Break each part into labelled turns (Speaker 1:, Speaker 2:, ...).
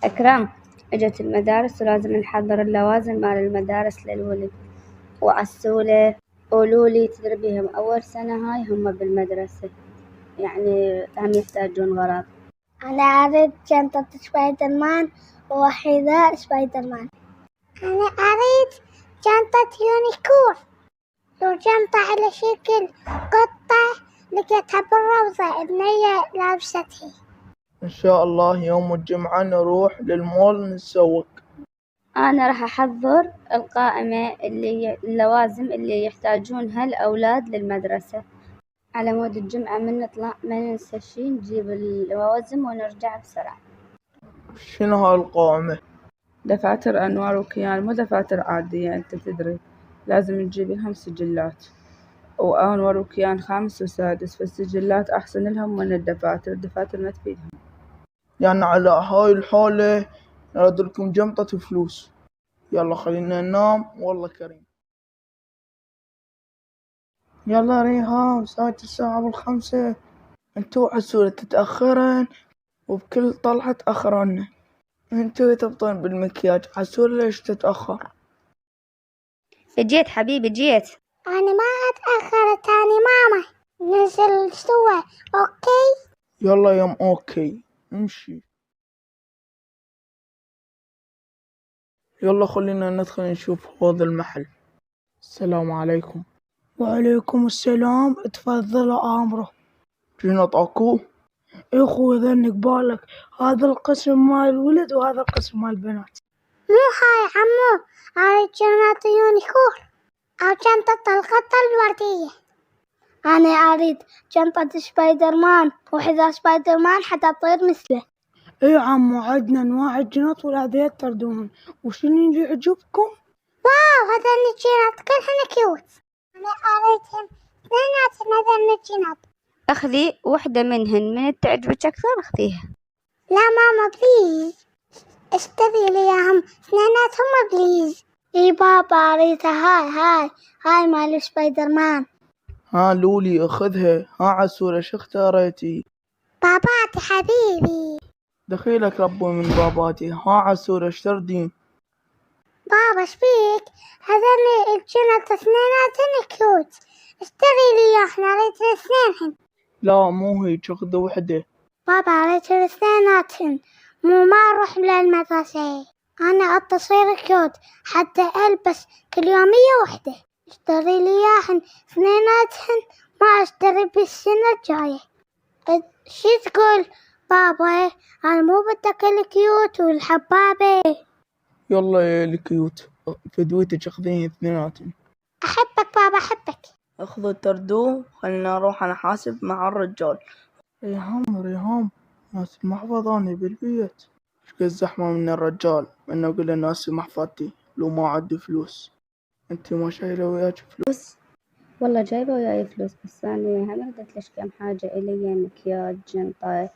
Speaker 1: أكرم، إجت المدارس ولازم نحضر اللوازم مال المدارس للولد وعسولة. قولولي تدري بيهم أول سنة هاي هم بالمدرسة، يعني هم يحتاجون غراض.
Speaker 2: أنا أريد شنطة سبايدر مان وحذاء سبايدر مان. أنا أريد شنطة يونيكورن وشنطة على شكل قطة لقيتها بالروضة ابنية لابستها.
Speaker 3: إن شاء الله يوم الجمعة نروح للمول نتسوق.
Speaker 1: أنا راح أحضر القائمة اللوازم اللي يحتاجونها الأولاد للمدرسة، على مود الجمعة من نطلع ما ننسى شي نجيب اللوازم ونرجع بسرعة.
Speaker 3: شنو هاي القائمة؟
Speaker 4: دفاتر أنوار وكيان، مو دفاتر عادية، أنت تدري لازم نجيب لهم سجلات، وأنوار وكيان خامس وسادس، فالسجلات أحسن لهم من الدفاتر ما تفيدهم.
Speaker 3: يعني على هاي الحالة نرد لكم جمطة فلوس. يلا خلينا ننام والله كريم. يلا ريهام صارت الساعة 5، انتو عسولة تتأخرن وبكل طلعة تأخرن. انتو تبطين بالمكياج، عسولة ليش تتأخر؟
Speaker 1: جيت حبيبي جيت.
Speaker 2: أنا ما أتأخر تاني ماما ننزل سوا. أوكي
Speaker 3: يلا يوم اوكي امشي. يلا خلينا ندخل نشوف هذا المحل. السلام عليكم. وعليكم السلام، تفضلوا آمره. جنط اكو؟ يا اخوي ذنك بالك، هذا القسم مال الولد وهذا القسم مال البنات.
Speaker 2: مو هاي عمو، أريد شنطة يونيكورن أو شنطة القطة الوردية. أنا أريد شنطة سبايدر مان وحذاء سبايدر مان حتى أطير مثله.
Speaker 3: اي عمو، عندنا انواع الجنط والعاديات تردون. وشنو اللي يعجبكم؟
Speaker 2: واو هذا الجنط كلهن كيوت. أنا أريدهم اثنيناتهم هذا الجنط.
Speaker 1: أخذي وحدة منهن، من تعجبك أكثر أخذيها.
Speaker 2: لا ماما بليز اشتري لي اياهم اثنيناتهم بليز. اي بابا اريدها هاي مال سبايدر مان.
Speaker 3: ها لولي اخذها. ها عسولة شو اختاريتي؟
Speaker 2: باباتي حبيبي.
Speaker 3: دخيلك ربي من باباتي. ها عسولة ايش تردين؟
Speaker 2: بابا شبيك؟ هذول الجنط اثنيناتهم كيوت، اشتري لي اياهم اريد الاثنين.
Speaker 3: لا مو هيك، اخذ وحدة.
Speaker 2: بابا اريد الاثنيناتهم، مو ما اروح للمدرسة. انا اتصير كيوت حتى البس كل يومية وحدة. اشتري لي اياهن اثنيناتهن، ما اشتري بالسنة الجاية. شي تقول بابا؟ انا مو بدك الكيوت والحبابة.
Speaker 3: يلا يا الكيوت فدويتك اخذين اثنيناتهم.
Speaker 2: احبك بابا احبك.
Speaker 4: اخذوا التردو، خلينا نروح أنا حاسب مع الرجال.
Speaker 3: ريهام ناس المحفظة أنا بالبيت. شقد زحمة من الرجال، منه قل ناس محفظتي لو ما عندي فلوس. انتي ما شايلة وياك فلوس؟
Speaker 1: والله جايبة وياي فلوس، بس أنا هم ردت ليش كم حاجة إلي، مكياج جنطة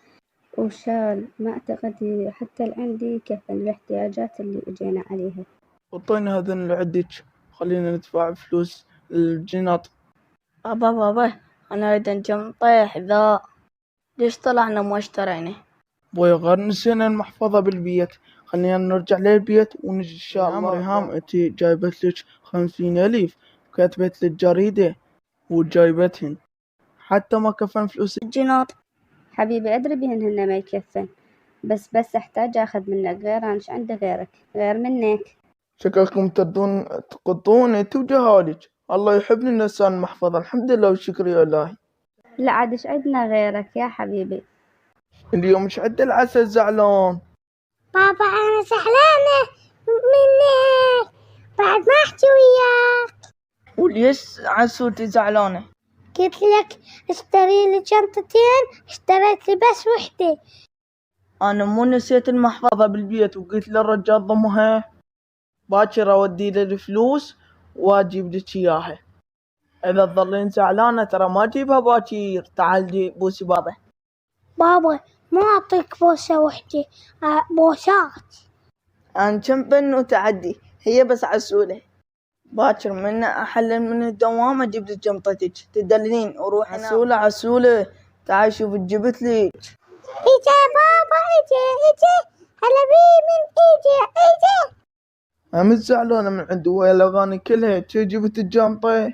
Speaker 1: وشال، ما أعتقد حتى عندي كفن الاحتياجات اللي اجينا عليها.
Speaker 3: وطينا هذن اللي عندك، خلينا ندفع فلوس الجنط.
Speaker 4: بابا أنا أريد جنطة حذاء، ليش طلعنا ما اشترينا؟
Speaker 3: بوي غير نسينا المحفظة بالبيت، خلينا نرجع للبيت ونجي إن شاء الله. ريهام انتي جايبت لك 50,000 وكتبت لك جريدة وجايبتهن، حتى ما كفن فلوس
Speaker 4: الجنط.
Speaker 1: حبيبي أدري بهن ما يكفن، بس أحتاج أخذ منك، غير أنا إيش عندي غيرك غير منك؟
Speaker 3: شكلكم تردون تقطون انتو وجهالك. الله يحبني الإنسان المحفظة، الحمد لله والشكر يا إلهي.
Speaker 1: لا عاد إيش عندنا غيرك يا حبيبي؟
Speaker 3: اليوم مش عد العسل زعلان.
Speaker 2: بابا انا زعلانة منك بعد ما احكي وياك.
Speaker 4: وليش عسولتي زعلانة؟
Speaker 2: قلت لك اشتري لي شنطتين، اشتريت لي بس وحدة.
Speaker 3: أنا مو نسيت المحفظة بالبيت وقلت للرجال ضمها باكر أودي له الفلوس وأجيب لك إياها. إذا تظلين زعلانة ترى ما أجيبها باكر، تعال جي بوسي بابا.
Speaker 2: بابا ما اعطيك بوسة وحدة، بوسات.
Speaker 4: أنا كم بن وتعدي، هي بس عسولة. باكر من أحلل من الدوام أجيب لك جنطتك تدللين وروح. عسولة تعال شوف جبت لك.
Speaker 2: اجا بابا اجا هلا بيبي.
Speaker 3: هم زعلانة من عند ويا الأغاني كلها، تجي جبت الجنطة.